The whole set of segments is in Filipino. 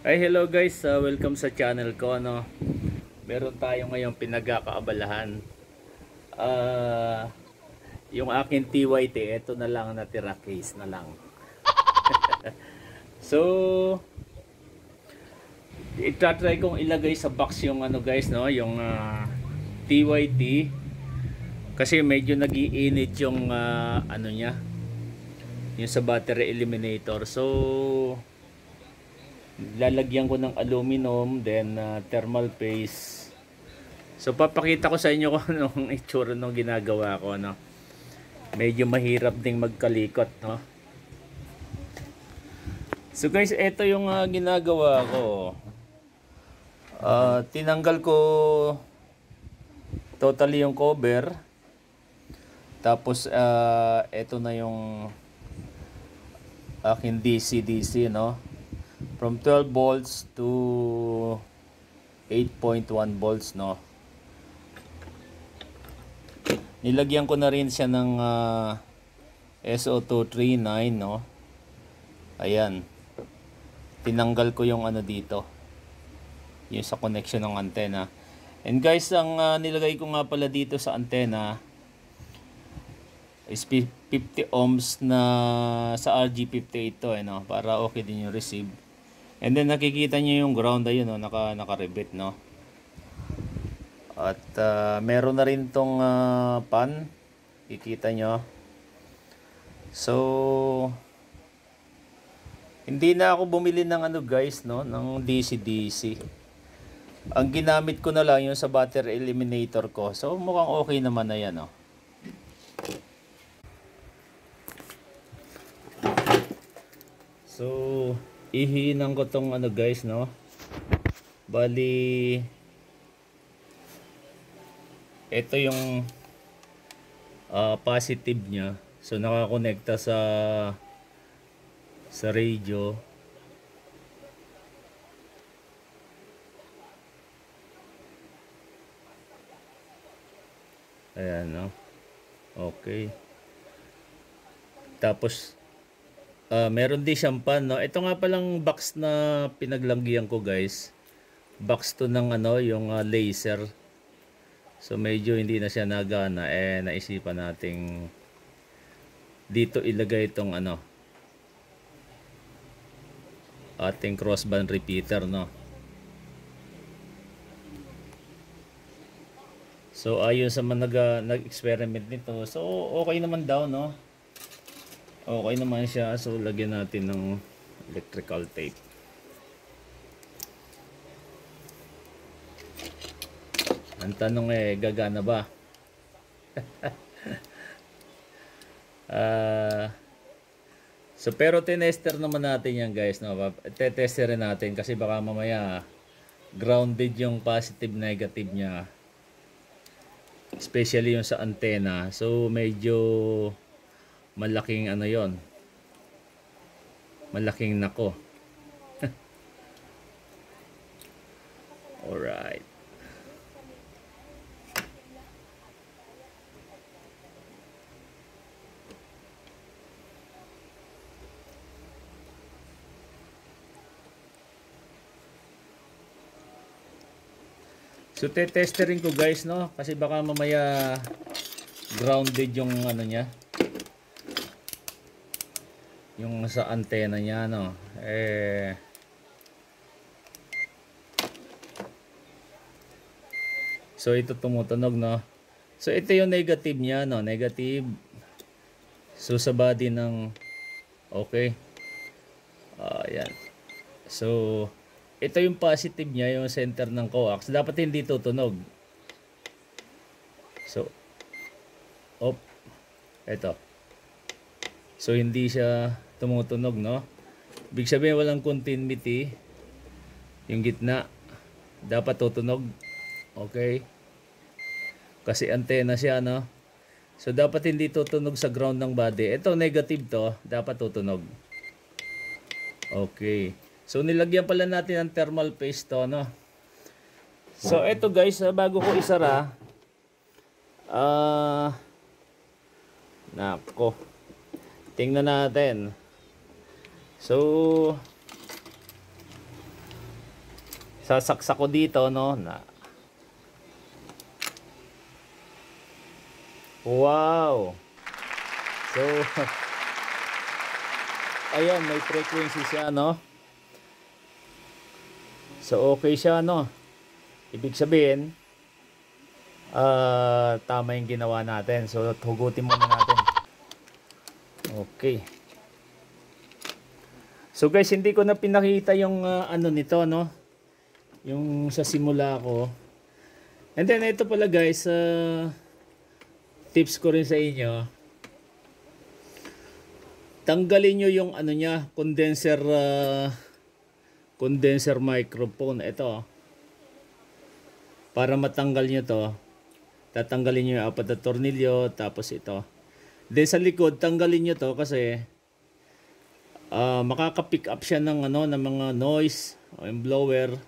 Hi, hello guys, welcome sa channel ko. Meron tayo ngayong pinagkakaabalahan. Ah, yung akin TYT, ito na lang natira, case na lang. So, itatry kong ilagay sa box yung guys, no, yung TYT kasi medyo nagiinit yung niya, yung sa battery eliminator. So, lalagyan ko ng aluminum, then thermal paste. So papakita ko sa inyo kung anong itsura nung ginagawa ko, no. Medyo mahirap ding magkalikot, no. So guys, ito yung ginagawa ko. Tinanggal ko totally yung cover. Tapos ito na yung aking DC, no. From 12 volts to 8.1 volts, no. Nilagyan ko na rin siya ng SO239, no. Ayan. Tinanggal ko yung dito. Yung sa connection ng antenna. And guys, ang nilagay ko nga pala dito sa antenna is 50 ohms na sa RG58 to, no, para okay din yung receive. And then nakikita nyo yung ground, ayun, no, naka-rebit, no. At meron na rin tong pan, kikita nyo. So hindi na ako bumili ng guys, no, ng DC. Ang ginamit ko na lang yung sa battery eliminator ko. So mukhang okay naman na yan, no. So ihinan ko tong guys, no. Bali ito yung positive niya. So nakakonekta sa radio. Ayan, no. Okay. Tapos meron din siyang pan, no. Ito nga palang box na pinaglagyan ko, guys. Box to ng yung laser. So medyo hindi na siya nagana, naisipan nating dito ilagay itong ating crossband repeater, no. So ayon sa mga nag-experiment nito, so okay naman daw, no. Okay naman siya. So lagyan natin ng electrical tape. Ang tanong gagana ba? So pero tinester naman natin yan, guys, no. Tetesterin natin kasi baka mamaya grounded yung positive negative niya. Especially yung sa antenna. So medyo malaking yon. Malaking nako. Alright. So tetesterin ko, guys, no, kasi baka mamaya grounded yung niya. Yung sa antenna niya, no. So ito tumutunog, no. So ito yung negative niya, no, negative. So sa body ng okay. Ayan. So ito yung positive niya, yung center ng coax. Dapat hindi tutunog. So ito. So hindi siya tumutunog, no. Ibig sabihin walang continuity. Yung gitna dapat tutunog. Okay? Kasi antenna siya, no. So dapat hindi tutunog sa ground ng body. Ito negative to, dapat tutunog. Okay. So nilagyan pala natin ng thermal paste to, no. So ito, guys, bago ko isara, nako, tingnan natin. So sasaksak ko dito, no, na wow. So ayan, may frequency siya, no. So okay siya, no. Ibig sabihin tama yung ginawa natin. So hugutin muna natin. Okay. So guys, hindi ko na pinakita yung ano nito, no, yung sa simula ko. And then ito pala guys, tips ko rin sa inyo, tanggalin nyo yung ano niya, condenser microphone. Ito, para matanggal nyo to, tatanggalin nyo yung apat na tornilyo, tapos ito. Then sa likod, tanggalin nyo to kasi makaka-pick up siya ng ano, ng mga noise o yung blower.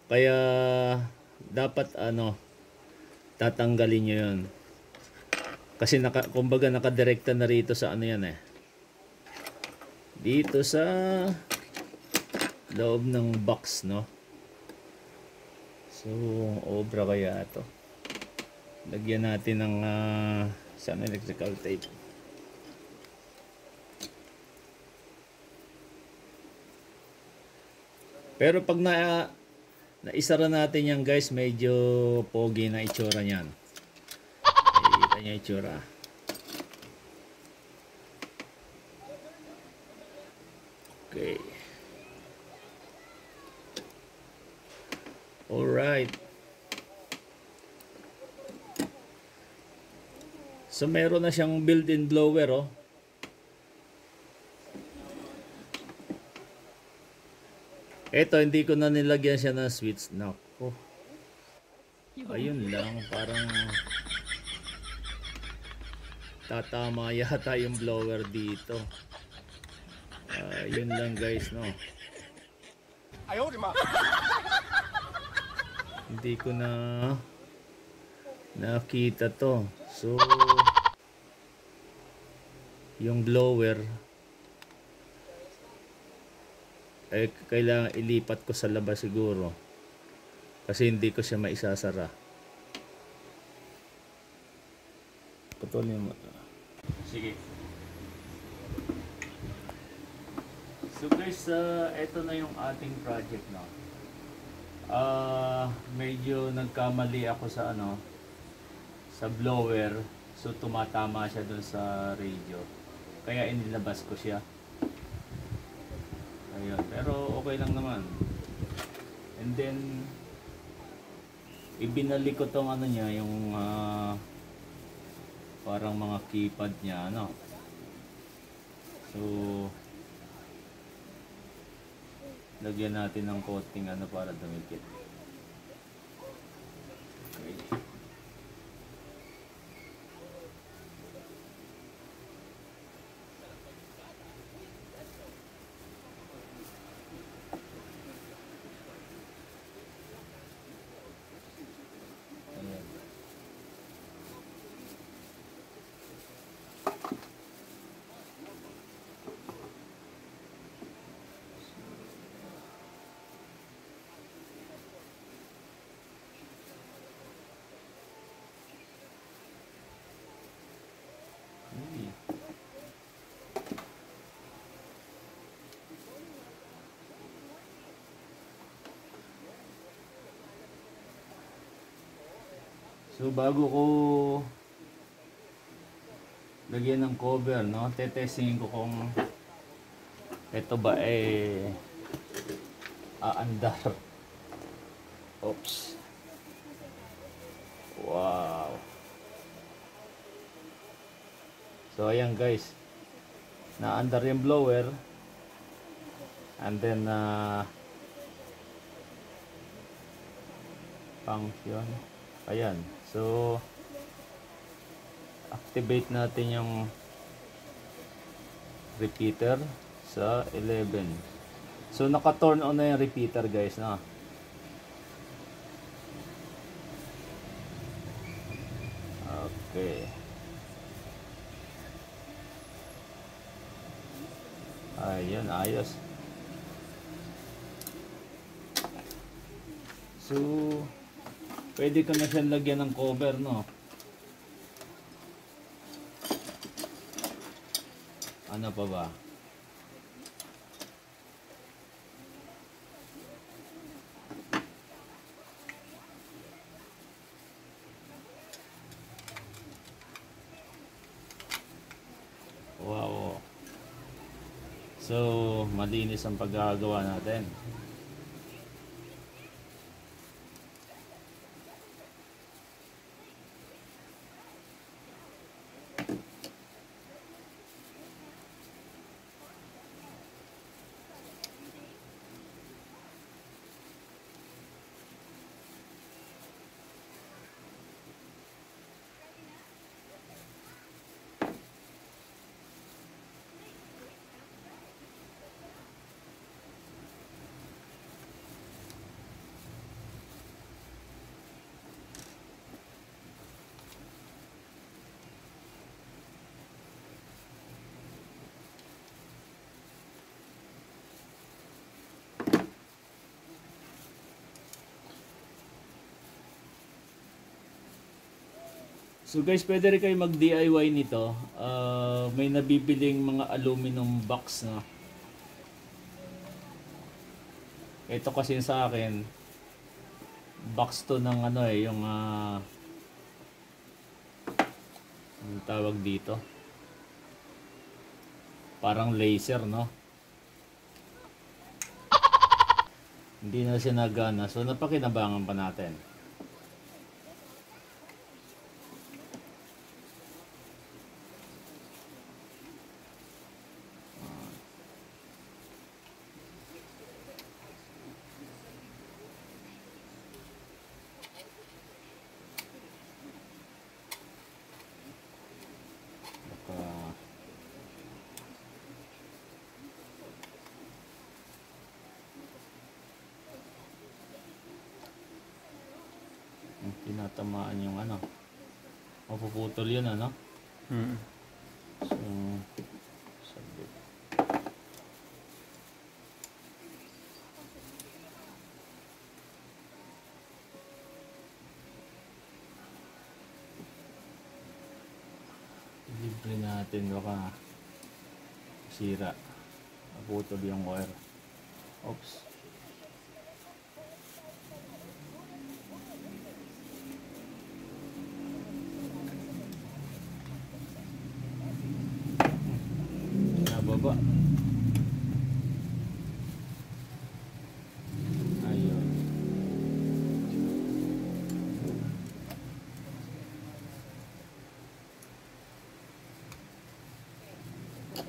Kaya dapat ano, tatanggalin nyo yun. Kasi kumbaga nakadirekta na rito sa ano yan dito sa loob ng box, no. So obra kaya ito. Lagyan natin ng sana electrical tape. Pero pag naisara natin yan guys, medyo pogi na itsura niyan. Kita niya itsura. Okay. Alright. So meron na siyang built-in blower, oh. Ito, hindi ko na nilagyan siya ng switch. Nako. Ayun lang, parang tatama yata yung blower dito. Yun lang guys, no. Hindi ko na nakita to. So yung blower kailangan ilipat ko sa labas siguro kasi hindi ko siya maisasara. Putulin mo. Sige. So guys, eto na yung ating project, no. Medyo nagkamali ako sa ano, sa blower. So tumatama siya dun sa radio. Kaya inilabas ko siya. Ayun, pero okay lang naman. And then ibinalik ko tong ano niya, yung parang mga keypad niya, ano. So lagyan natin ng coating ano para dumikit. Okay. Ayan. So bago ko lagyan ng cover, no, tetestingin ko kung ito ba aandar. Oops. Wow. So ayan guys, naandar yung blower. And then function. Ayan. So activate natin yung repeater sa 11. So naka-turn on na yung repeater guys, na. Okay. Ayun, ayos. So, pwede ko na siyang lagyan ng cover, no? Ano pa ba? Wow. So, malinis ang paggagawa natin. So guys, pwede rin kayo mag-DIY nito. May nabibiling mga aluminum box na. Ito kasi sa akin, box to ng ano yung ang tawag dito. Parang laser, no? Hindi na siya nagana. So napakinabangan pa natin. Tinatamaan yung ano, mapuputol yun, ano? So, sabit. Libre natin, baka sira, maputol yung wire. Oops. Baba. Ayun.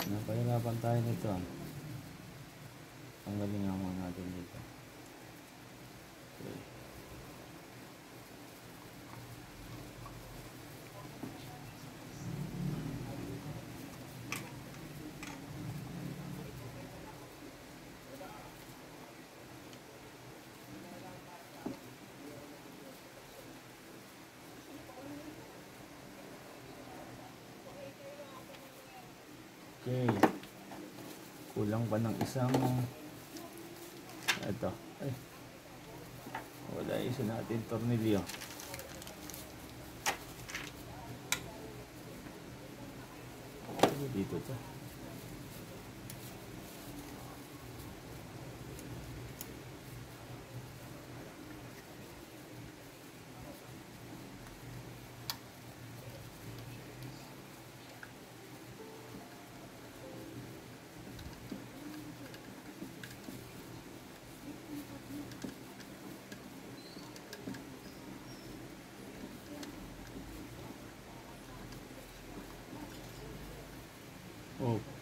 Napahirapan tayo nito. Tanggalin nga muna natin dito. Okay. Okay. Kulang pa ng isang ito. Ay. Wala isa natin tornilyo. Dito to.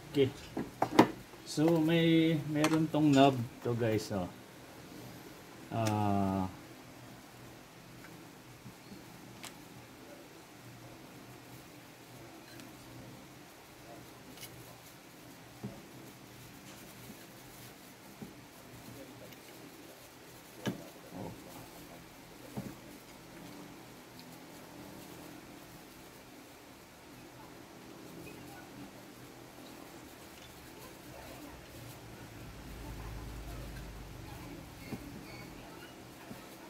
Okay. So meron tong knob to guys, oh.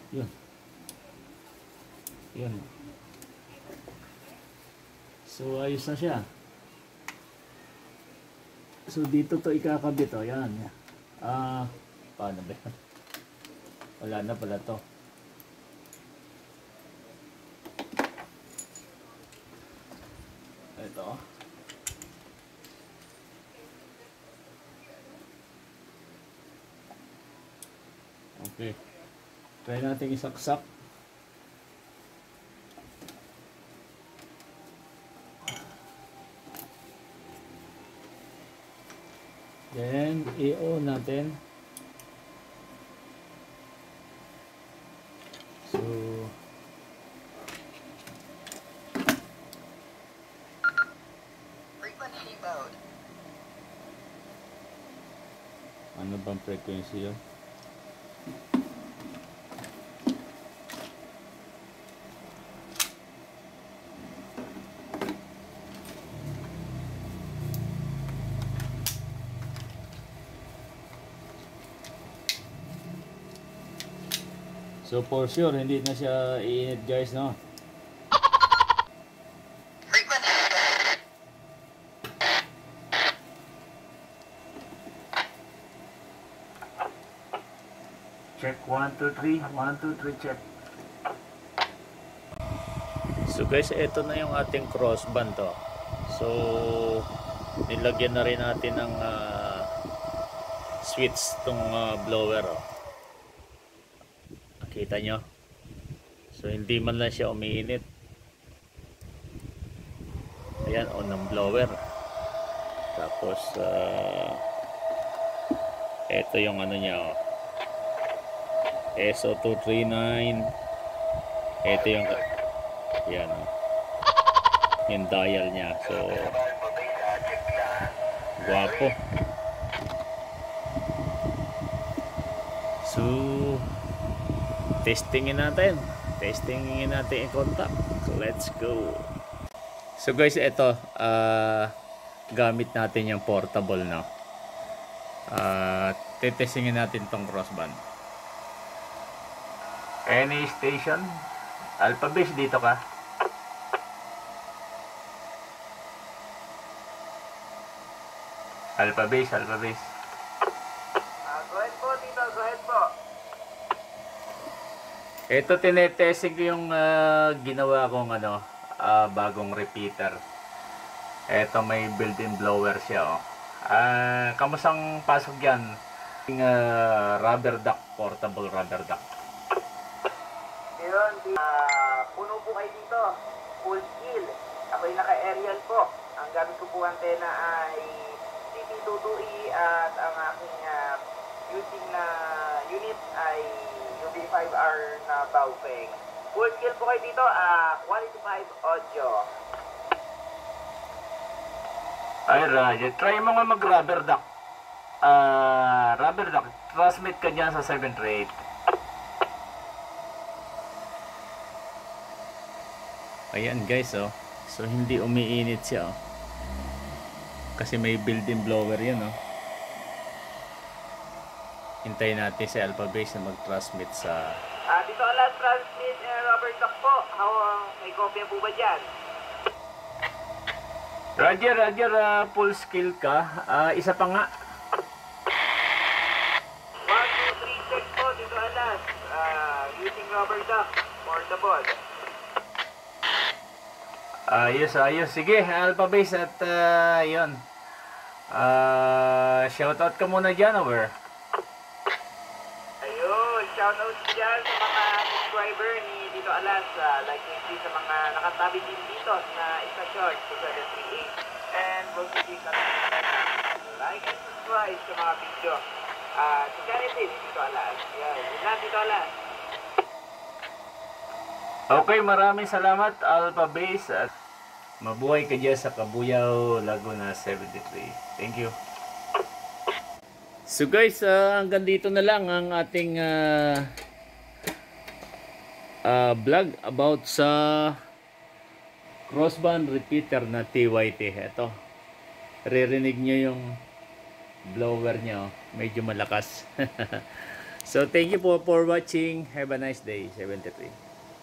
Yun. Yun. So ayos na siya. So dito to ikakabit, oh, yan. Paano ba yan? Wala na pala to. Ito. Okay. Try natin isaksak. Then, i-on natin. So, frequency mode. ano bang frequency yun? So for sure, hindi na siya iinit guys, no? Frequency mode. Check 1, 2, 3. 1, 2, 3, check. So guys, ito na yung ating crossband to. So, nilagyan na rin natin ng switch tong blower, oh. Kita nyo? So hindi man lang siya umiinit. Ayan, on ng blower. Tapos ito yung ano niya, oh. SO239. Ito yung yan, oh. Yung dial niya. So guwapo. So testingin natin yung contact. Let's go. So guys, ito gamit natin yung portable, no. Tetestingin natin tong crossband. Any station? Alpha base, dito ka. Alpha base. Go ahead po, Tito. Go ahead po. Ito tinetesting ko yung ginawa kong bagong repeater. Ito may built-in blower siya, oh. Kamusang pasok yan? Yung rubber duck, portable rubber duck. Yun, puno po kayo dito. Full skill. Ako'y naka-aerial po. Ang gamit ko po antena ay CP22E at ang aking using na unit ay UV5R na Baofeng. Full skill po kayo dito. Quality 5 audio. Ay, Roger. Try mo nga mag-rubber duck. Rubber duck. Transmit ka dyan sa 738. Ayan guys, oh. So hindi umiinit siya, oh. Kasi may built-in blower yan, oh. Hintayin natin si Alpha Base na mag-transmit sa... Dito alas transmit rubber duck po. May kopya po ba dyan? Roger, full skill ka. Isa pa nga. 1, 2, 3, check po. Dito alas. Using rubber duck. Portable. Ayos. Sige, Alpha Base at yun. Shoutout ka muna dyan, over. Ayun, shoutout dyan sa mga subscriber ni Dito Alas. Like nyo sa mga nakatabi din dito na istasyon sa 738. And huwag nyo din like and subscribe sa mga video. Sa channel din Dito Alas. Yan, yun lang Dito Alas. Okay, maraming salamat Alpha Base at mabuhay ka dyan sa Cabuyao, Laguna 73. Thank you. So guys, hanggang dito na lang ang ating vlog about sa crossband repeater na TYT. Ito, ririnig nyo yung blower nyo, medyo malakas. So thank you po for watching. Have a nice day. 73.